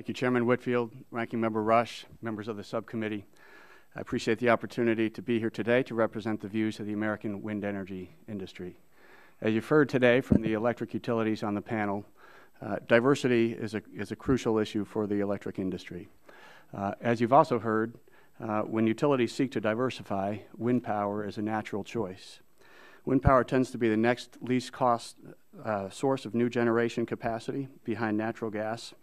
Thank you, Chairman Whitfield, Ranking Member Rush, members of the subcommittee. I appreciate the opportunity to be here today to represent the views of the American wind energy industry. As you've heard today from the electric utilities on the panel, diversity is a crucial issue for the electric industry. As you've also heard, when utilities seek to diversify, wind power is a natural choice. Wind power tends to be the next least cost source of new generation capacity behind natural gas.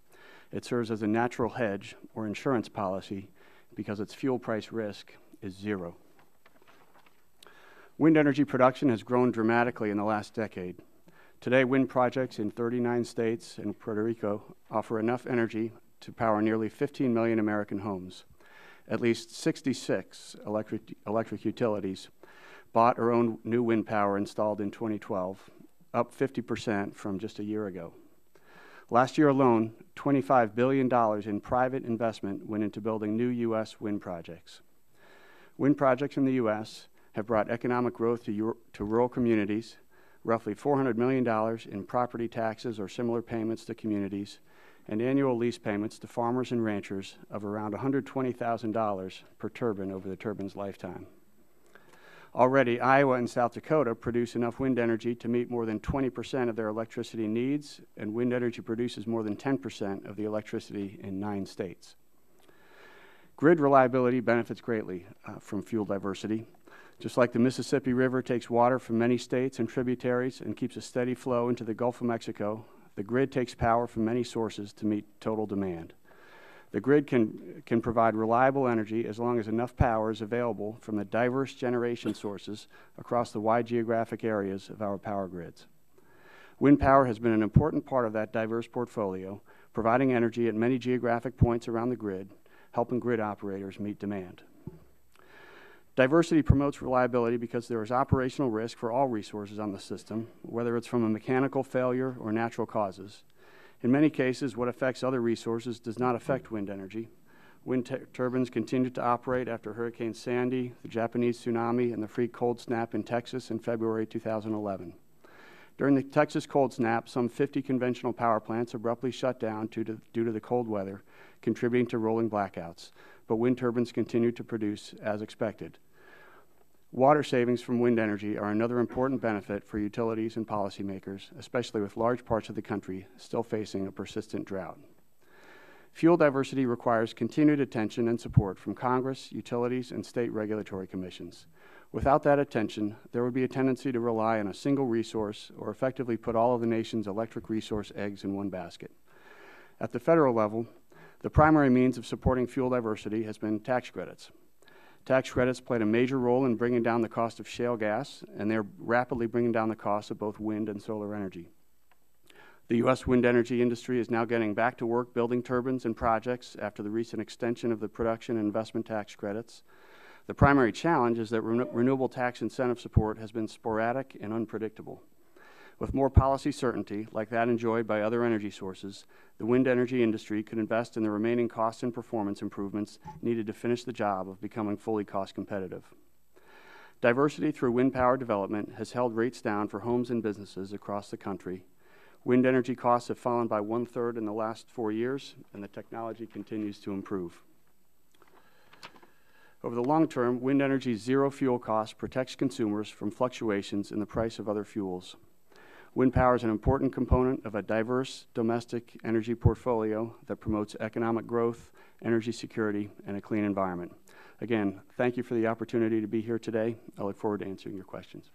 It serves as a natural hedge or insurance policy because its fuel price risk is zero. Wind energy production has grown dramatically in the last decade. Today, wind projects in 39 states and Puerto Rico offer enough energy to power nearly 15 million American homes. At least 66 electric utilities bought or owned new wind power installed in 2012, up 50% from just a year ago. Last year alone, $25 billion in private investment went into building new U.S. wind projects. Wind projects in the U.S. have brought economic growth to rural communities, roughly $400 million in property taxes or similar payments to communities, and annual lease payments to farmers and ranchers of around $120,000 per turbine over the turbine's lifetime. Already, Iowa and South Dakota produce enough wind energy to meet more than 20% of their electricity needs, and wind energy produces more than 10% of the electricity in 9 states. Grid reliability benefits greatly from fuel diversity. Just like the Mississippi River takes water from many states and tributaries and keeps a steady flow into the Gulf of Mexico, the grid takes power from many sources to meet total demand. The grid can provide reliable energy as long as enough power is available from the diverse generation sources across the wide geographic areas of our power grids. Wind power has been an important part of that diverse portfolio, providing energy at many geographic points around the grid, helping grid operators meet demand. Diversity promotes reliability because there is operational risk for all resources on the system, whether it's from a mechanical failure or natural causes. In many cases, what affects other resources does not affect wind energy. Wind turbines continued to operate after Hurricane Sandy, the Japanese tsunami, and the freak cold snap in Texas in February 2011. During the Texas cold snap, some 50 conventional power plants abruptly shut down due to the cold weather, contributing to rolling blackouts, but wind turbines continued to produce as expected. Water savings from wind energy are another important benefit for utilities and policymakers, especially with large parts of the country still facing a persistent drought. Fuel diversity requires continued attention and support from Congress, utilities, and state regulatory commissions. Without that attention, there would be a tendency to rely on a single resource or effectively put all of the nation's electric resource eggs in one basket. At the federal level, the primary means of supporting fuel diversity has been tax credits. Tax credits played a major role in bringing down the cost of shale gas, and they're rapidly bringing down the cost of both wind and solar energy. The U.S. wind energy industry is now getting back to work building turbines and projects after the recent extension of the production and investment tax credits. The primary challenge is that renewable tax incentive support has been sporadic and unpredictable. With more policy certainty, like that enjoyed by other energy sources, the wind energy industry could invest in the remaining cost and performance improvements needed to finish the job of becoming fully cost competitive. Diversity through wind power development has held rates down for homes and businesses across the country. Wind energy costs have fallen by 1/3 in the last 4 years, and the technology continues to improve. Over the long term, wind energy's zero fuel cost protects consumers from fluctuations in the price of other fuels. Wind power is an important component of a diverse domestic energy portfolio that promotes economic growth, energy security, and a clean environment. Again, thank you for the opportunity to be here today. I look forward to answering your questions.